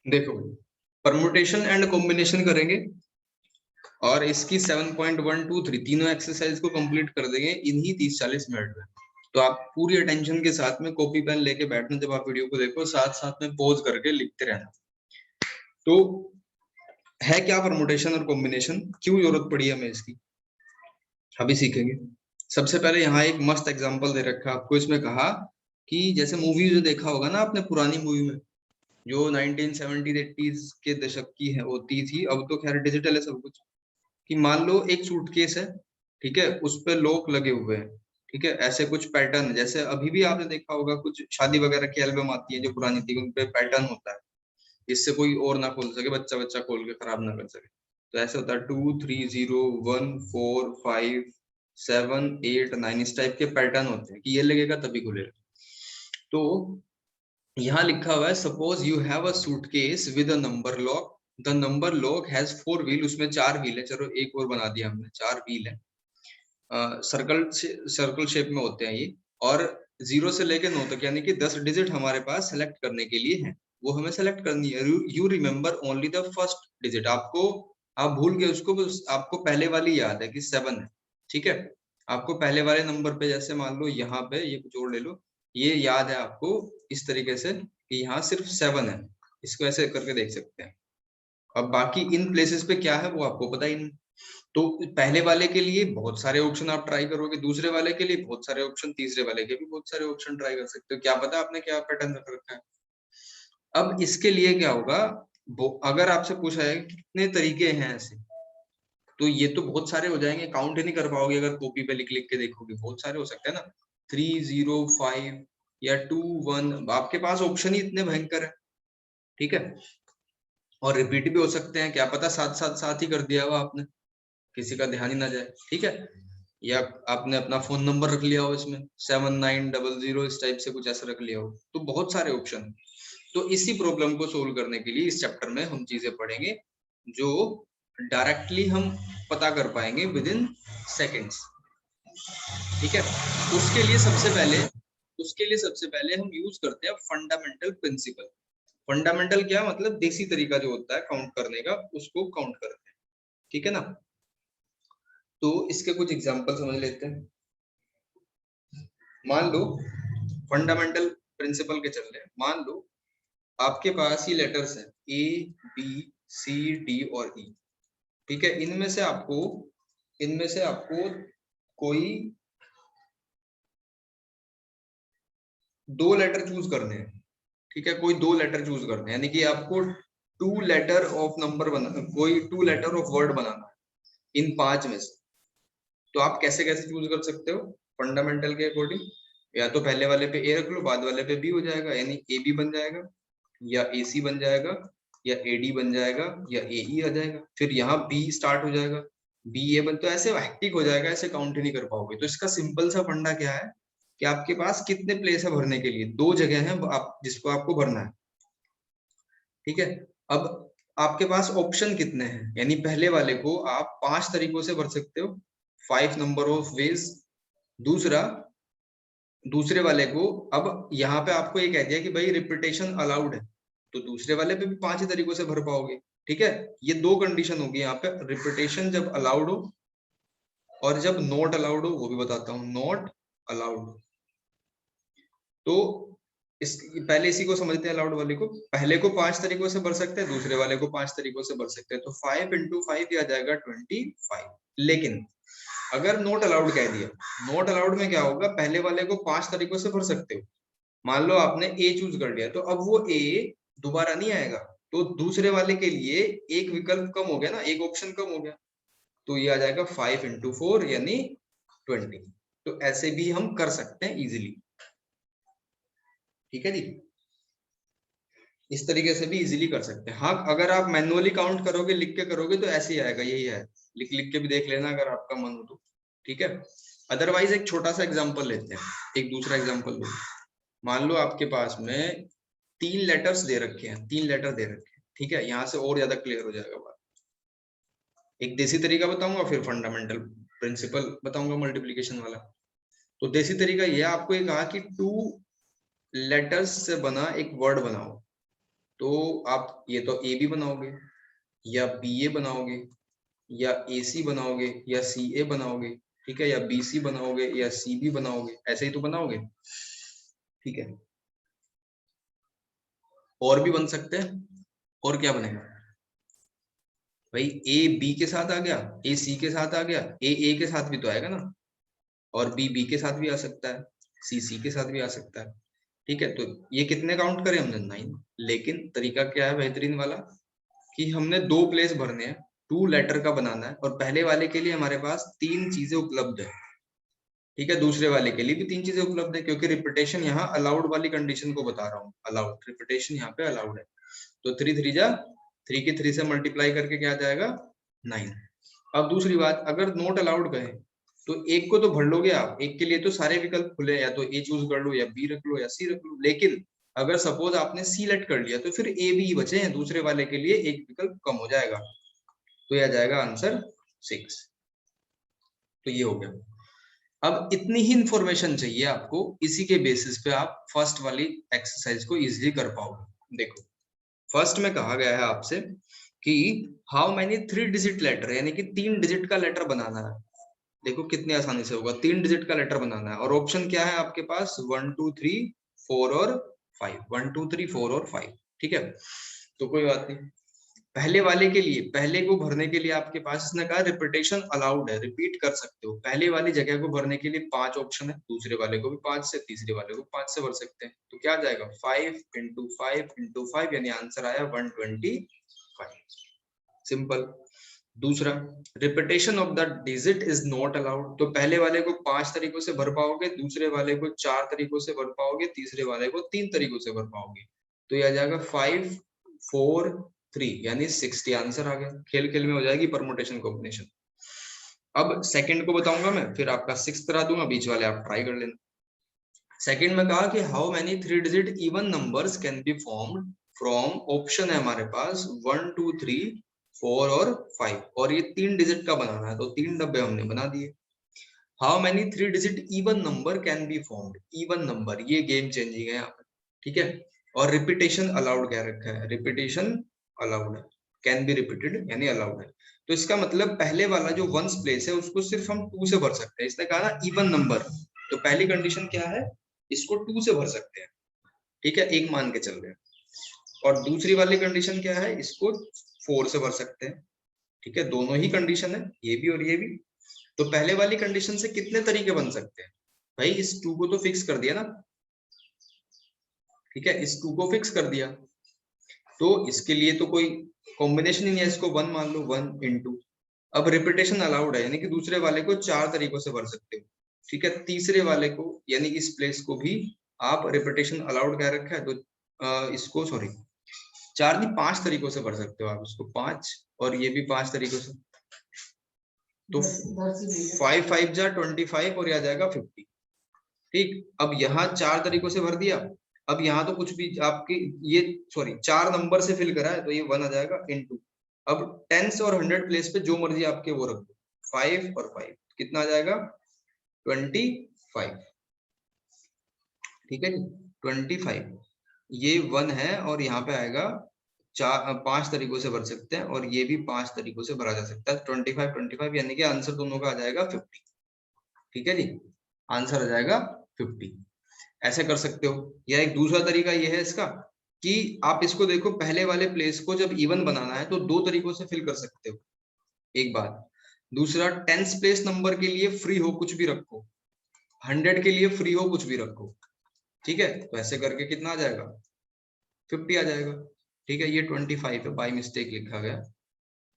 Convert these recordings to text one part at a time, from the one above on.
देखो, permutation and combination करेंगे और इसकी 7.123 तीनों एक्सरसाइज को कंप्लीट कर देंगे इन्हीं 30-40 मिनट में। तो आप पूरी अटेंशन के साथ में कॉपी पेन लेके बैठना, जब आप वीडियो को देखो साथ साथ में पॉज करके लिखते रहना। तो है क्या परमुटेशन और कॉम्बिनेशन, क्यों जरूरत पड़ी हमें इसकी, अभी सीखेंगे। सबसे पहले यहाँ एक मस्त एग्जांपल दे रखा है आपको, इसमें कहा कि जैसे मूवी जो देखा होगा ना आपने, पुरानी मूवी में जो 1970s 80s के दशक की है होती थी, अब तो खैर डिजिटल है सब कुछ, कि मान लो एक सूटकेस है, ठीक है, उस पे लॉक लगे हुए हैं, ठीक है, ऐसे कुछ पैटर्न, जैसे अभी भी आपने देखा होगा कुछ शादी वगैरह की एल्बम आती है जो पुरानी थी, उन पे पैटर्न होता है, इससे कोई और ना खोल सके, बच्चा बच्चा खोल के खराब ना कर सके। तो ऐसे होता है 2 3 0 1 4 5 7 8 9, इस टाइप के पैटर्न होते हैं कि ये लगेगा तभी खुलेगा। तो यहाँ लिखा हुआ है, suppose you have a suitcase with a number lock, the number lock has 4 wheel, उसमें 4 व्हील है, चलो एक और बना दिया हमने, 4 व्हील है, सर्कल शेप में होते हैं ये, और 0 से लेके 9 तक, यानी कि 10 डिजिट हमारे पास सेलेक्ट करने के लिए है, वो हमें सेलेक्ट करनी है। You remember only the first digit, आपको, आप भूल गए उसको, बस आपको पहले वाली याद है कि 7 है, ठीक है, आपको पहले वाले नंबर पे, जैसे मान लो यहाँ पे ये कुछ और ले लो, ये याद है आपको इस तरीके से कि यहाँ सिर्फ 7 है, इसको ऐसे करके देख सकते हैं। अब बाकी इन प्लेसेस पे क्या है वो आपको पता ही नहीं। तो पहले वाले के लिए बहुत सारे ऑप्शन आप ट्राई करोगे, दूसरे वाले के लिए बहुत सारे ऑप्शन, तीसरे वाले के भी बहुत सारे ऑप्शन ट्राई कर सकते हो, क्या पता आपने क्या पैटर्न रख रखा है। अब इसके लिए क्या होगा, अगर आपसे पूछा है कि कितने तरीके हैं ऐसे, तो ये तो बहुत सारे हो जाएंगे, काउंट ही नहीं कर पाओगे अगर कॉपी पे लिख लिख के देखोगे, बहुत सारे हो सकते हैं ना, 3 0 5 या 2 1, आपके पास ऑप्शन ही इतने भयंकर है, ठीक है, और रिपीट भी हो सकते हैं, क्या पता साथ साथ साथ ही कर दिया हो आपने, किसी का ध्यान ही ना जाए, ठीक है, या आपने अपना फोन नंबर रख लिया हो इसमें 7900, इस टाइप से कुछ ऐसा रख लिया हो, तो बहुत सारे ऑप्शन है। तो इसी प्रॉब्लम को सोल्व करने के लिए इस चैप्टर में हम चीजें पढ़ेंगे जो डायरेक्टली हम पता कर पाएंगे विद इन सेकेंड्स, ठीक है। उसके लिए सबसे पहले हम यूज करते हैं फंडामेंटल प्रिंसिपल। फंडामेंटल क्या मतलब, देसी तरीका जो होता है काउंट करने का, उसको काउंट करते हैं, ठीक है ना। तो इसके कुछ एग्जांपल समझ लेते हैं। मान लो फंडामेंटल प्रिंसिपल के चल रहे हैं, मान लो आपके पास ही लेटर्स हैं ए बी सी डी और ई, ठीक है, इनमें से आपको कोई 2 लेटर चूज करने हैं, ठीक है, कोई 2 लेटर चूज करने हैं, यानी कि आपको 2 लेटर ऑफ नंबर बनाना, कोई 2 लेटर ऑफ वर्ड बनाना है इन 5 में से। तो आप कैसे कैसे चूज कर सकते हो फंडामेंटल के अकॉर्डिंग, या तो पहले वाले पे ए रख लो, बाद वाले पे बी हो जाएगा, यानी ए बी बन जाएगा, या ए सी बन जाएगा, या ए डी बन जाएगा, या ए ई आ जाएगा, फिर यहाँ बी स्टार्ट हो जाएगा, बी ए बन, तो ऐसे हैक्टिक हो जाएगा, ऐसे काउंट ही नहीं कर पाओगे। तो इसका सिंपल सा फंडा क्या है कि आपके पास कितने प्लेस है भरने के लिए, 2 जगह है आप जिसको आपको भरना है, ठीक है। अब आपके पास ऑप्शन कितने हैं, यानी पहले वाले को आप 5 तरीकों से भर सकते हो, 5 नंबर ऑफ वेज। दूसरा, दूसरे वाले को, अब यहाँ पे आपको ये कह दिया कि भाई रिपीटेशन अलाउड है, तो दूसरे वाले पे भी 5 ही तरीकों से भर पाओगे, ठीक है। ये 2 कंडीशन होगी यहाँ पे, रिपीटेशन जब अलाउड हो और जब नॉट अलाउड हो, वो भी बताता हूँ, नॉट अलाउड। तो इस पहले इसी को समझते हैं, अलाउड वाले को, पहले को 5 तरीकों से भर सकते हैं, दूसरे वाले को 5 तरीकों से भर सकते हैं, तो 5 into 5 आ जाएगा 25। लेकिन अगर नॉट अलाउड कह दिया, नॉट अलाउड में क्या होगा, पहले वाले को 5 तरीकों से भर सकते हो, मान लो आपने ए चूज कर लिया, तो अब वो ए दोबारा नहीं आएगा, तो दूसरे वाले के लिए एक विकल्प कम हो गया ना, एक ऑप्शन कम हो गया, तो ये आ जाएगा 5 into 4 यानी 20। तो ऐसे भी हम कर सकते हैं इजीली, ठीक है जी, इस तरीके से भी इजीली कर सकते हैं। हाँ, अगर आप मैनुअली काउंट करोगे, लिख के करोगे, तो ऐसे ही आएगा, यही है, लिख लिख के भी देख लेना अगर आपका मन हो तो, ठीक है। अदरवाइज एक छोटा सा एग्जांपल लेते हैं, एक दूसरा एग्जांपल लो, मान लो आपके पास में 3 लेटर्स दे रखे हैं, 3 लेटर दे रखे हैं, ठीक है, यहाँ से और ज्यादा क्लियर हो जाएगा बात। एक देसी तरीका बताऊंगा, फिर फंडामेंटल प्रिंसिपल बताऊंगा मल्टीप्लीकेशन वाला। तो देसी तरीका ये, आपको ये कहा कि 2 लेटर्स से बना एक वर्ड बनाओ, तो आप ये तो ए बी बनाओगे या बी ए बनाओगे या ए सी बनाओगे या सी ए बनाओगे, ठीक है, या बी सी बनाओगे या सी बी बनाओगे, ऐसे ही तो बनाओगे, ठीक है। और भी बन सकते हैं, और क्या बनेगा भाई, ए बी के साथ आ गया, ए सी के साथ आ गया, ए के साथ भी तो आएगा ना, और बी के साथ भी आ सकता है, सी के साथ भी आ सकता है, ठीक है। तो ये कितने काउंट करें हमने, 9। लेकिन तरीका क्या है बेहतरीन वाला, कि हमने 2 प्लेस भरने हैं, 2 लेटर का बनाना है, और पहले वाले के लिए हमारे पास 3 चीजें उपलब्ध है, ठीक है, दूसरे वाले के लिए भी 3 चीजें उपलब्ध है, क्योंकि रिपीटेशन यहाँ अलाउड वाली कंडीशन को बता रहा हूँ, अलाउड, रिपीटेशन यहाँ पे अलाउड है। तो 3 3 जा 3 की 3 से मल्टीप्लाई करके क्या आ जाएगा, 9। अब दूसरी बात, अगर नॉट अलाउड कहे तो एक को तो भर लोगे आप, एक के लिए तो सारे विकल्प खुले, या तो ए चूज कर लो या बी रख लो या सी रख लो, लेकिन अगर सपोज आपने सी लेट कर लिया तो फिर ए बी बचे हैं, दूसरे वाले के लिए एक विकल्प कम हो जाएगा, तो यह आ जाएगा आंसर 6। तो ये हो गया। अब इतनी ही इंफॉर्मेशन चाहिए आपको, इसी के बेसिस पे आप फर्स्ट वाली एक्सरसाइज को इजीली कर पाओगे। देखो फर्स्ट में कहा गया है आपसे कि हाउ मेनी 3 डिजिट लेटर, यानी कि 3 डिजिट का लेटर बनाना है। देखो कितनी आसानी से होगा, 3 डिजिट का लेटर बनाना है, और ऑप्शन क्या है आपके पास, 1 2 3 4 और 5, 1 2 3 4 और 5, ठीक है। तो कोई बात नहीं, पहले वाले के लिए, पहले को भरने के लिए आपके पास इसने कहा रिपीटेशन अलाउड है, रिपीट कर सकते हो, पहले वाली जगह को भरने के लिए 5 ऑप्शन है, दूसरे वाले को भी 5 से, तीसरे वाले को 5 से भर सकते हैं। तो क्या आ जाएगा, 5 इंटू 5 इंटू 5, यानी आंसर आया 125, सिंपल। दूसरा, repetition of the digit is not allowed, तो पहले वाले को 5 तरीकों से भर पाओगे, दूसरे वाले को 4 तरीकों से भर पाओगे, तीसरे वाले को 3 तरीकों से भर पाओगे। तो यह आ जाएगा 5 4 3, यानी 60 आंसर आ गया। खेल खेल में हो जाएगी परमुटेशन कॉम्बिनेशन। अब सेकंड को बताऊंगा मैं, फिर आपका 6 करा दूंगा, बीच वाले आप ट्राई कर लेना। सेकंड में कहा कि how many 3 digit even numbers can be formed from, option है हमारे पास 1 2 3 4 और 5, और ये 3 डिजिट का बनाना है, तो 3 डब्बे हमने बना दिए। How many 3 digit even number can be formed, even number, ये गेम चेंजिंग है यहाँ पे, ठीक है। और रिपीटेशन अलाउड क्या रखा है, रिपीटेशन अलाउड है, कैन बी रिपीटेड यानी अलाउड है। तो इसका मतलब पहले वाला जो वंस प्लेस है उसको सिर्फ हम 2 से भर सकते हैं, इसने कहा ना इवन नंबर, तो पहली कंडीशन क्या है, इसको 2 से भर सकते हैं, ठीक है, एक मान के चल रहे हैं। और दूसरी वाली कंडीशन क्या है, इसको 4 से भर सकते हैं, ठीक है, दोनों ही कंडीशन है, ये भी और ये भी। तो पहले वाली कंडीशन से कितने तरीके बन सकते हैं भाई, इस 2 को तो फिक्स कर दिया ना, ठीक है, इस 2 को फिक्स कर दिया, तो इसके लिए तो कोई कॉम्बिनेशन ही नहीं है, इसको 1 मान लो, 1 इंटू, अब रिपीटेशन अलाउड है, यानी कि दूसरे वाले को 4 तरीकों से भर सकते हो, ठीक है, तीसरे वाले को यानी इस प्लेस को भी आप रिपीटेशन अलाउड कह रखा है, तो इसको सॉरी 4 नहीं 5 तरीकों से भर सकते हो आप इसको, 5 और ये भी 5 तरीकों से, तो 5 5 जा 25 और ये आ जाएगा 50, ठीक। अब यहाँ 4 तरीकों से भर दिया, अब यहाँ तो कुछ भी आपकी ये सॉरी 4 नंबर से फिल करा है, तो ये 1 आ जाएगा इनटू, अब 10 और 100 प्लेस पे जो मर्जी आपके वो रख दो, 5 और 5 कितना आ जाएगा 25, ठीक है जी, 25, ये 1 है और यहाँ पे आएगा 5 तरीकों से भर सकते हैं, और ये भी 5 तरीकों से भरा जा सकता है, 25 25, यानी कि आंसर दोनों का आ जाएगा 50, ठीक है जी, आंसर आ जाएगा 50। ऐसे कर सकते हो, या एक दूसरा तरीका ये है इसका कि आप इसको देखो, पहले वाले प्लेस को जब इवन बनाना है तो 2 तरीकों से फिल कर सकते हो, एक बात। दूसरा, 10th प्लेस नंबर के लिए फ्री हो कुछ भी रखो, 100 के लिए फ्री हो कुछ भी रखो, ठीक है, तो ऐसे करके कितना आ जाएगा 50 आ जाएगा, ठीक है, ये 25 है, बाय मिस्टेक लिखा गया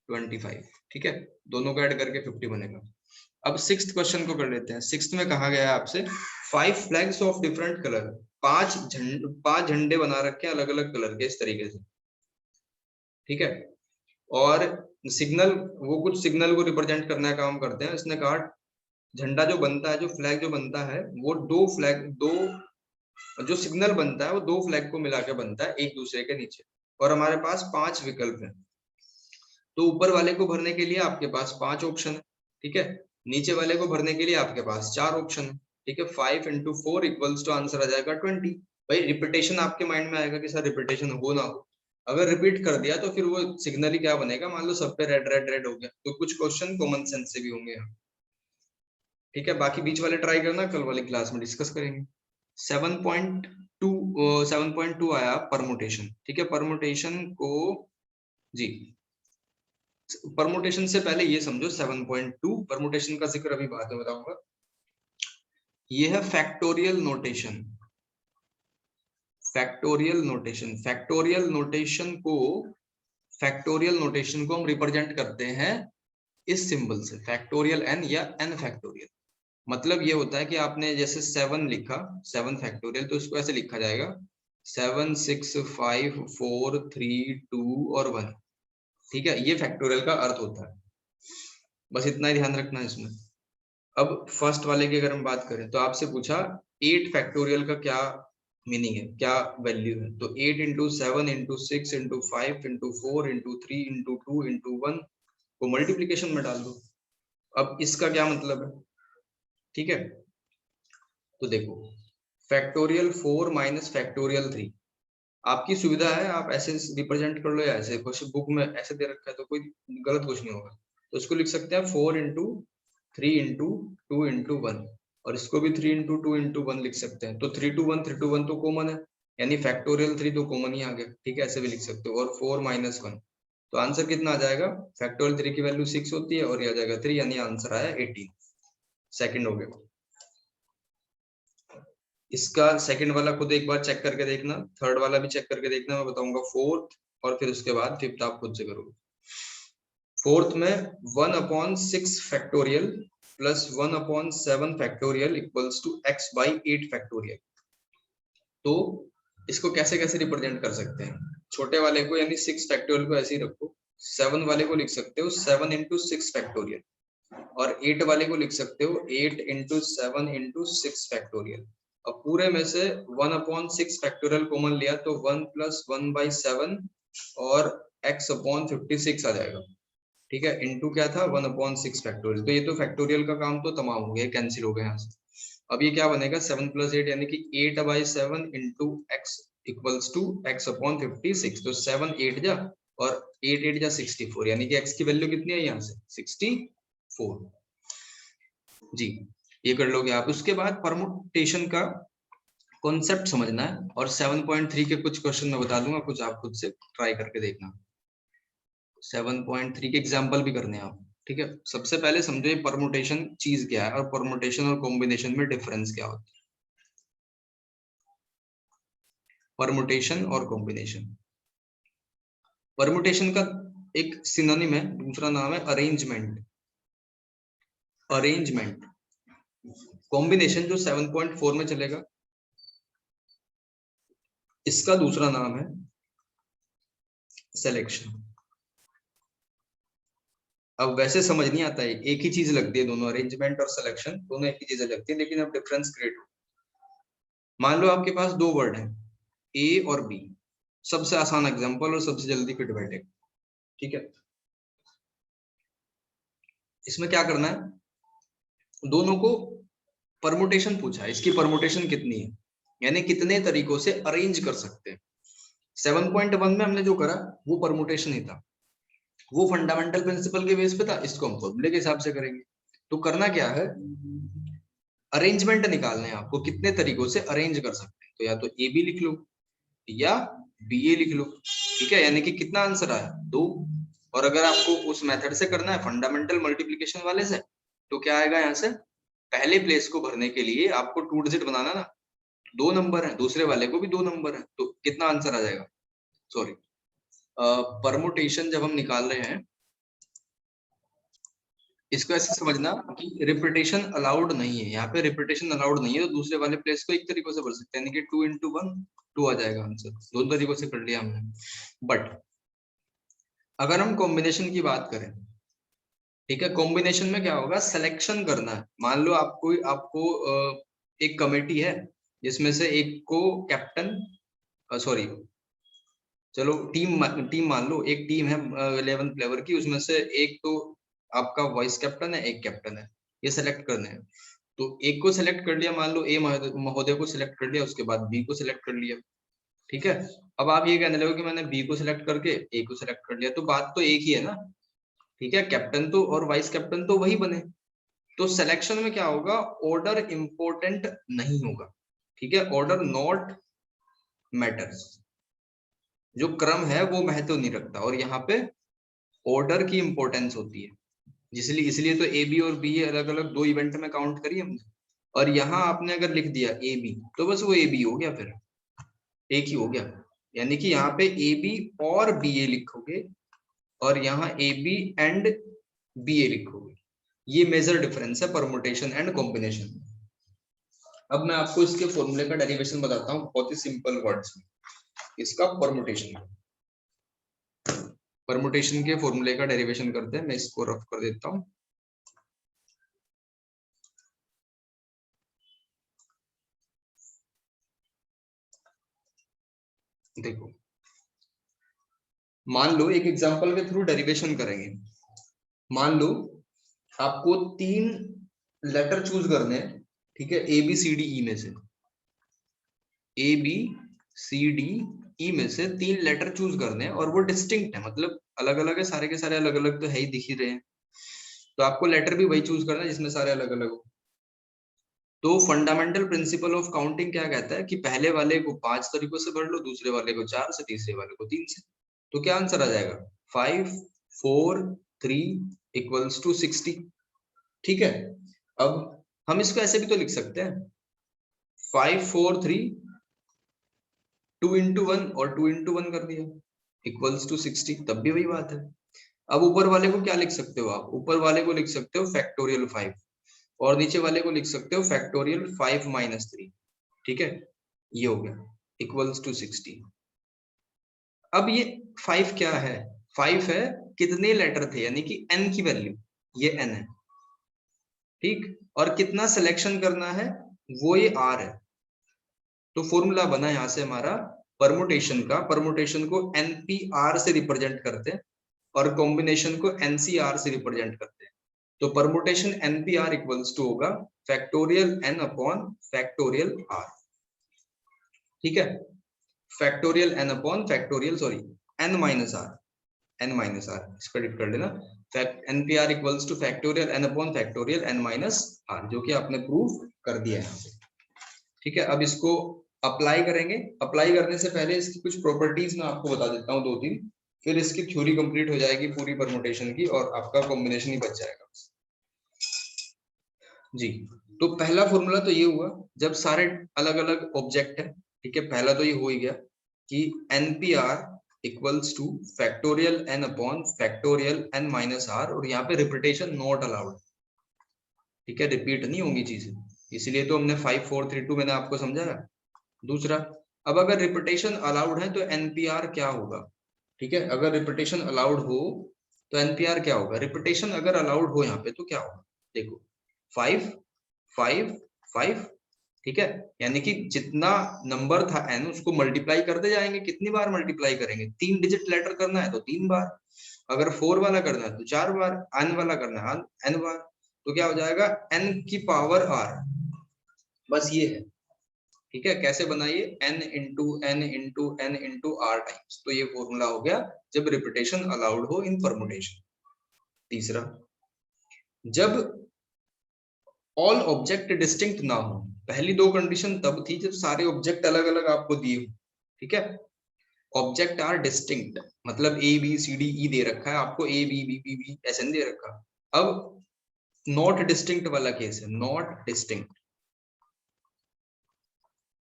25, ठीक है, दोनों को ऐड करके 50 बनेगा। अब 6th क्वेश्चन को कर लेते हैं। 6th में कहा गया है आपसे 5 फ्लैग्स ऑफ डिफरेंट कलर, 5 झंडे बना रखे हैं अलग अलग कलर के, इस तरीके से, ठीक है, और सिग्नल, वो कुछ सिग्नल को रिप्रेजेंट करने का काम करते हैं। इसने कहा झंडा जो बनता है, जो फ्लैग जो बनता है, वो दो जो सिग्नल बनता है वो 2 फ्लैग को मिला के बनता है एक दूसरे के नीचे, और हमारे पास 5 विकल्प हैं। तो ऊपर वाले को भरने के लिए आपके पास 5 ऑप्शन है, ठीक है, नीचे वाले को भरने के लिए आपके पास 4 ऑप्शन है, ठीक है, 5 इंटू 4 इक्वल्स टू आंसर आ जाएगा 20। भाई रिपीटेशन आपके माइंड में आएगा कि सर रिपीटेशन हो ना हो, अगर रिपीट कर दिया तो फिर वो सिग्नल ही क्या बनेगा, मान लो सब पे रेड रेड रेड हो गया। तो कुछ क्वेश्चन कॉमन सेंस से भी होंगे यहाँ, ठीक है। बाकी बीच वाले ट्राई करना, कल वाली क्लास में डिस्कस करेंगे। 7.2 आया परमुटेशन, ठीक है। परमुटेशन को जी, परमुटेशन से पहले ये समझो 7.2 परमुटेशन का जिक्र अभी बाद में बताऊंगा। ये है factorial notation. Factorial notation, factorial notation को हम रिप्रेजेंट करते हैं इस सिंबल से, फैक्टोरियल n या n फैक्टोरियल। मतलब ये होता है कि आपने जैसे 7 लिखा, 7 फैक्टोरियल, तो इसको ऐसे लिखा जाएगा 7 6 5 4 3 2 और 1, ठीक है। ये फैक्टोरियल का अर्थ होता है, बस इतना ही ध्यान रखना है इसमें। अब फर्स्ट वाले की अगर हम बात करें तो आपसे पूछा 8 फैक्टोरियल का क्या मीनिंग है, क्या वैल्यू है। तो 8 into 7 into 6 into 5 into 4 into 3 into 2 into 1 को मल्टीप्लीकेशन में डाल दो। अब इसका क्या मतलब है, ठीक है। तो देखो फैक्टोरियल 4 माइनस फैक्टोरियल 3, आपकी सुविधा है, आप ऐसे रिप्रेजेंट कर लो या ऐसे, कुछ बुक में ऐसे दे रखा है तो कोई गलत कुछ नहीं होगा। तो इसको लिख सकते हैं 4 इंटू 3 इंटू 2 इंटू 1, और इसको भी 3 इंटू 2 इंटू 1 लिख सकते हैं। तो 3 टू 1 3 टू 1 तो कॉमन है, यानी फैक्टोरियल 3 तो कॉमन ही आ गया, ठीक है। ऐसे भी लिख सकते हो। और 4 माइनस 1, तो आंसर कितना आ जाएगा, फैक्टोरियल 3 की वैल्यू 6 होती है और ये आ जाएगा 3, यानी आंसर आया 18। सेकंड हो गया। इसका सेकंड वाला खुद एक बार चेक करके देखना, थर्ड वाला भी चेक करके देखना, मैं बताऊंगा फोर्थ, और फिर उसके बाद फिफ्थ आप खुद से करोगे। फोर्थ में 1/6 factorial plus 1/7 factorial equals to x by 8 factorial. तो इसको कैसे कैसे रिप्रेजेंट कर सकते हैं, छोटे वाले को यानी 6 फैक्टोरियल को ऐसे ही रखो, 7 वाले को लिख सकते हो 7 इंटू 6 फैक्टोरियल, और 8 वाले को लिख सकते हो 8 इंटू 7 इंटू 6 फैक्टोरियल। अब पूरे में से 1/6 फैक्टोरियल कॉमन लिया तो 1 प्लस 1/7 और x अपॉन 56 आ जाएगा, ठीक है। इनटू क्या था 1/6 फैक्टोरियल। तो ये तो फैक्टोरियल का काम तो तमाम हो गया, कैंसिल हो गया यहाँ से। अब ये क्या बनेगा 7 प्लस 8 यानी कि 8/7 into x equals to x upon 56। तो 7 8 जा और 8 8 जा 64, यानी कि x की वैल्यू कितनी है यहाँ से 64 जी। ये कर लोगे आप। उसके बाद परमुटेशन का कॉन्सेप्ट समझना है, और 7.3 के कुछ क्वेश्चन मैं बता दूंगा, कुछ आप खुद से ट्राई करके देखना। 7.3 के एग्जांपल भी करने हैं आप, ठीक है। सबसे पहले समझो ये परमुटेशन चीज क्या है, और परमुटेशन और कॉम्बिनेशन में डिफरेंस क्या होता है। परमुटेशन और कॉम्बिनेशन, परमुटेशन का एक सिनोनिम है, दूसरा नाम है अरेंजमेंट। अरेंजमेंट। कॉम्बिनेशन जो 7.4 में चलेगा, इसका दूसरा नाम है सिलेक्शन। अब वैसे समझ नहीं आता है, एक ही चीज लगती है दोनों, अरेंजमेंट और सिलेक्शन दोनों एक ही चीजें लगती है, लेकिन अब डिफरेंस क्रिएट हो। मान लो आपके पास दो वर्ड हैं ए और बी, सबसे आसान एग्जांपल और सबसे जल्दी फिट बैठेगा, ठीक है। इसमें क्या करना है, दोनों को परमुटेशन पूछा है, इसकी परमुटेशन कितनी है, यानी कितने तरीकों से अरेंज कर सकते हैं। 7.1 में हमने जो करा वो परमुटेशन ही था, वो फंडामेंटल प्रिंसिपल के बेस पे था, इसको हम फॉर्मूले के हिसाब से करेंगे। तो करना क्या है, अरेंजमेंट निकालने हैं आपको, कितने तरीकों से अरेंज कर सकते हैं। तो या तो ए बी लिख लो या बी ए लिख लो, ठीक है। यानी कि कितना आंसर आया 2। और अगर आपको उस मेथड से करना है फंडामेंटल मल्टीप्लिकेशन वाले से, तो क्या आएगा यहाँ से, पहले प्लेस को भरने के लिए आपको 2 डिजिट बनाना ना, 2 नंबर है, दूसरे वाले को भी 2 नंबर है, तो कितना आंसर आ जाएगा। सॉरी, परमुटेशन जब हम निकाल रहे हैं, इसको ऐसे समझना कि रिपीटेशन अलाउड नहीं है, यहाँ पे रिपीटेशन अलाउड नहीं है, तो दूसरे वाले प्लेस को एक तरीके से भर सकते हैं, यानी कि 2 इंटू 1 2 आ जाएगा आंसर, दोनों तरीकों से कर लिया हमने। बट अगर हम कॉम्बिनेशन की बात करें, ठीक है, कॉम्बिनेशन में क्या होगा, सिलेक्शन करना है। मान लो आपको आपको एक कमेटी है जिसमें से एक को कैप्टन, सॉरी चलो टीम मान लो, एक टीम है 11 प्लेयर की, उसमें से एक तो आपका वाइस कैप्टन है, एक कैप्टन है, ये सेलेक्ट करने हैं। तो एक को सिलेक्ट कर लिया, मान लो ए महोदय को सिलेक्ट कर लिया, उसके बाद बी को सिलेक्ट कर लिया। ठीक है, अब आप ये कहने लगे कि मैंने बी को सिलेक्ट करके ए को सिलेक्ट कर लिया, तो बात तो एक ही है ना। ठीक है, कैप्टन तो और वाइस कैप्टन तो वही बने। तो सिलेक्शन में क्या होगा, ऑर्डर इंपॉर्टेंट नहीं होगा। ठीक है, ऑर्डर नॉट मैटर्स, जो क्रम है वो महत्व नहीं रखता, और यहाँ पे ऑर्डर की इंपॉर्टेंस होती है। इसलिए इसलिए तो ए बी और बी अलग अलग दो इवेंट में काउंट करिए हमने, और यहाँ आपने अगर लिख दिया ए बी तो बस वो ए बी हो गया, फिर एक ही हो गया। यानी कि यहाँ पे ए बी और बी ए लिखोगे, और यहाँ ए बी एंड बी ए लिखोगे। ये मेजर डिफरेंस है परमुटेशन एंड कॉम्बिनेशन। अब मैं आपको इसके फॉर्मूले का डेरिवेशन बताता हूँ बहुत ही सिंपल वर्ड्स में। इसका परमुटेशन के फॉर्मूले का डेरिवेशन करते हैं। मैं इसको रफ कर देता हूँ। देखो, मान लो एक एग्जांपल के थ्रू डेरिवेशन करेंगे। मान लो आपको 3 लेटर चूज करने हैं, ठीक है, A B C D E में से। A B C D E में से 3 लेटर चूज करने हैं, और वो डिस्टिंक्ट है, मतलब अलग अलग है, सारे के सारे अलग अलग तो है ही, दिख ही रहे हैं। तो आपको लेटर भी वही चूज करना है जिसमें सारे अलग अलग हो। तो फंडामेंटल प्रिंसिपल ऑफ काउंटिंग क्या कहता है कि पहले वाले को 5 तरीकों से भर लो, दूसरे वाले को 4 से, तीसरे वाले को 3 से। तो क्या आंसर आ जाएगा, 5 4 3 इक्वल्स टू 60। ठीक है, अब हम इसको ऐसे भी तो लिख सकते हैं, 5 4 3 2 into 1 और 2 into 1 कर दिया इक्वल्स टू 60, तब भी वही बात है। अब ऊपर वाले को क्या लिख सकते हो आप, ऊपर वाले को लिख सकते हो फैक्टोरियल 5, और नीचे वाले को लिख सकते हो फैक्टोरियल 5 - 3। ठीक है, ये हो गया इक्वल्स टू 60। अब ये 5 क्या है, 5 है कितने लेटर थे, यानी कि n की वैल्यू, ये n है। ठीक, और कितना सिलेक्शन करना है वो ये r है। तो फॉर्मूला बना यहां से हमारा परमुटेशन का, परमुटेशन को npr से रिप्रेजेंट करते हैं और कॉम्बिनेशन को ncr से रिप्रेजेंट करते हैं। तो परमुटेशन npr इक्वल्स टू होगा factorial n upon factorial r। ठीक है, factorial n upon factorial sorry n minus r, n minus r इसको एडिट कर लेना। npr equals two factorial n upon factorial n minus r, जो कि आपने prove कर दिया है यहाँ पे। ठीक है, अब इसको अप्लाई करेंगे। अप्लाई करने से पहले इसकी कुछ प्रॉपर्टीज मैं आपको बता देता हूँ 2-3, फिर इसकी थ्योरी कंप्लीट हो जाएगी पूरी परमुटेशन की, और आपका कॉम्बिनेशन ही बच जाएगा जी। तो पहला फॉर्मूला तो ये हुआ जब सारे अलग अलग ऑब्जेक्ट है। ठीक है, पहला तो ये हो ही गया कि npr equals two factorial n upon factorial n minus r, और यहाँ पे रिपीटेशन नॉट अलाउड। ठीक है, रिपीट नहीं होंगी चीजें, इसलिए तो हमने 5 4 3 2 मैंने आपको समझाया। दूसरा, अब अगर रिपीटेशन अलाउड है तो एनपीआर क्या होगा। ठीक है, अगर रिपीटेशन अलाउड हो तो एनपीआर क्या होगा। रिपीटेशन अगर अलाउड हो यहाँ पे तो क्या होगा, देखो 5 5 5। ठीक है, यानी कि जितना नंबर था n उसको मल्टीप्लाई करते जाएंगे। कितनी बार मल्टीप्लाई करेंगे, 3 डिजिट लेटर करना है तो 3 बार, अगर 4 वाला करना है तो 4 बार, n वाला करना है n बार, तो क्या हो जाएगा n की पावर r। बस ये है। ठीक है, कैसे बनाइए, n into n into n into r times. तो ये फॉर्मूला हो गया जब रिपीटेशन अलाउड हो इन परमुटेशन। तीसरा, जब ऑल ऑब्जेक्ट डिस्टिंक्ट ना हो। पहली 2 कंडीशन तब थी जब सारे ऑब्जेक्ट अलग अलग आपको दिए हो। ठीक है, ऑब्जेक्ट आर डिस्टिंक्ट, मतलब A B C D E दे रखा है आपको, A B B B B ऐसे नहीं दे रखा। अब नॉट डिस्टिंक्ट वाला केस है, नॉट डिस्टिंक्ट,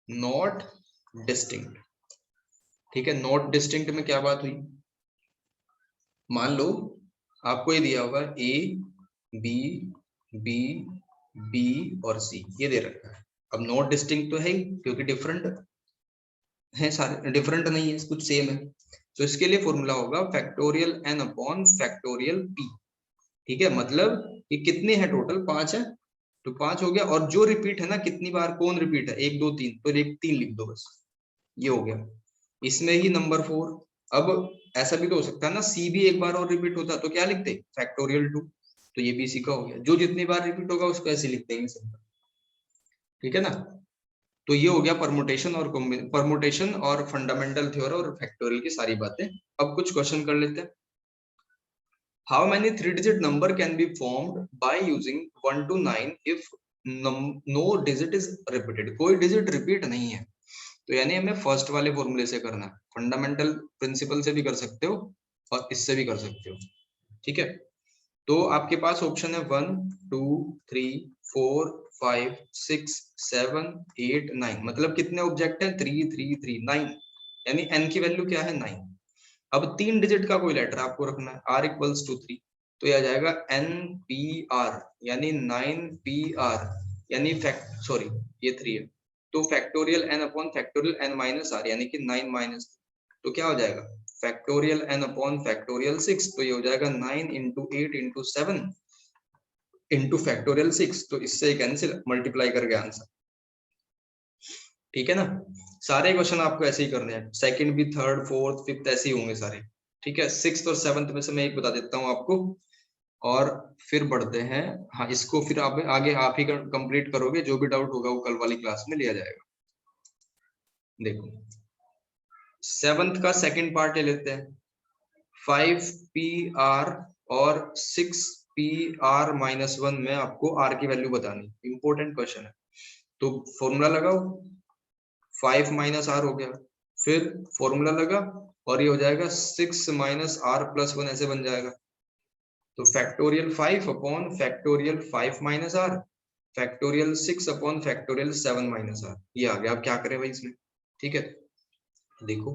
नॉट डिस्टिंक्ट। ठीक है, नॉट डिस्टिंक्ट में क्या बात हुई, मान लो आपको ये दिया होगा ए बी बी बी और सी, ये दे रखा है। अब नॉट डिस्टिंक्ट तो है ही, क्योंकि डिफरेंट है, सारे डिफरेंट नहीं है, कुछ सेम है। तो इसके लिए फॉर्मूला होगा factorial n upon factorial p। ठीक है, मतलब ये कितने हैं टोटल, 5 है, तो 5 हो गया। और जो रिपीट है ना, कितनी बार कौन रिपीट है, 1 2 3, तो 3 लिख दो बस, ये हो गया। इसमें ही नंबर 4। अब ऐसा भी तो हो सकता है ना, सी भी एक बार और रिपीट होता तो क्या लिखते, फैक्टोरियल 2। तो ये भी सी का हो गया, जो जितनी बार रिपीट होगा उसको ऐसे लिख देंगे सिंपल। ठीक है ना, तो ये हो गया परमुटेशन और फंडामेंटल थ्योरम और फैक्टोरियल की सारी बातें। अब कुछ क्वेश्चन कर लेते हैं। How many 3-digit number can be formed by using 1 to 9 if no digit is repeated? कोई डिजिट रिपीट नहीं है, तो यानी हमें फर्स्ट वाले फॉर्मूले से करना है। फंडामेंटल प्रिंसिपल से भी कर सकते हो और इससे भी कर सकते हो, ठीक है। तो आपके पास ऑप्शन है 1 2 3 4 5 6 7 8 9, मतलब कितने ऑब्जेक्ट हैं? 3 3 3 9, यानी n की वैल्यू क्या है? 9। अब 3 डिजिट का कोई लेटर आपको रखना है, r इक्वल्स टू 3, तो ये आ जाएगा NPR, यानी 9PR, यानी सॉरी ये 3 है, तो factorial n upon factorial n minus r, यानी कि 9 माइनस, तो क्या हो जाएगा? फैक्टोरियल n अपॉन फैक्टोरियल 6, तो ये हो जाएगा 9 इंटू 8 इंटू 7 इंटू फैक्टोरियल 6, तो इससे कैंसिल, मल्टीप्लाई करके आंसर, ठीक है ना। सारे क्वेश्चन आपको ऐसे ही करने हैं, सेकंड भी, थर्ड फोर्थ फिफ्थ ऐसे ही होंगे सारे, ठीक है। सिक्स्थ और सेवंथ में से मैं एक बता देता हूँ आपको, और फिर बढ़ते हैं। हाँ, इसको फिर आप आगे आप ही कंप्लीट करोगे, जो भी डाउट होगा वो कल वाली क्लास में लिया जाएगा। देखो सेवंथ का सेकंड पार्ट ले लेते हैं। 5PR और 6PR माइनस 1 में आपको r की वैल्यू बतानी, इंपॉर्टेंट क्वेश्चन है। तो फॉर्मूला लगाओ, 5 माइनस आर हो गया, फिर फॉर्मूला लगा और ये हो जाएगा 6 माइनस आर प्लस 1, ऐसे बन जाएगा। तो factorial 5 upon factorial 5 minus R, factorial 6 upon factorial 7 minus R, ये आ गया। अब क्या करें भाई इसमें, ठीक है। देखो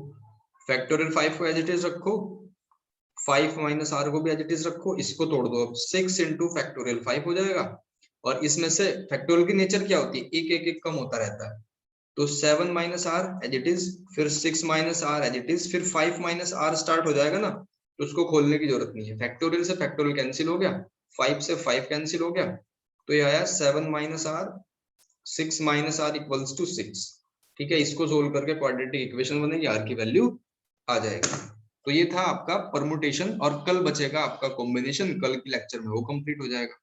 फैक्टोरियल 5 को एज इट इज रखो, 5 माइनस आर को भी एज इट इज रखो, इसको तोड़ दो। अब 6 इंटू फैक्टोरियल 5 हो जाएगा, और इसमें से फैक्टोरियल की नेचर क्या होती है? एक एक एक कम होता रहता है। तो 7 minus R as it is, फिर 6 minus R as it is, फिर 5 माइनस आर स्टार्ट हो जाएगा ना, तो उसको खोलने की जरूरत नहीं है। फैक्टोरियल से फैक्टोरियल कैंसिल हो गया, 5 से 5 कैंसिल हो गया, तो ये आया 7 minus R 6 minus R equals to 6, ठीक है। इसको सोल्व करके क्वाड्रेटिक इक्वेशन बनेगी, आर की वैल्यू आ जाएगी। तो ये था आपका परमुटेशन, और कल बचेगा आपका कॉम्बिनेशन, कल के लेक्चर में वो कंप्लीट हो जाएगा।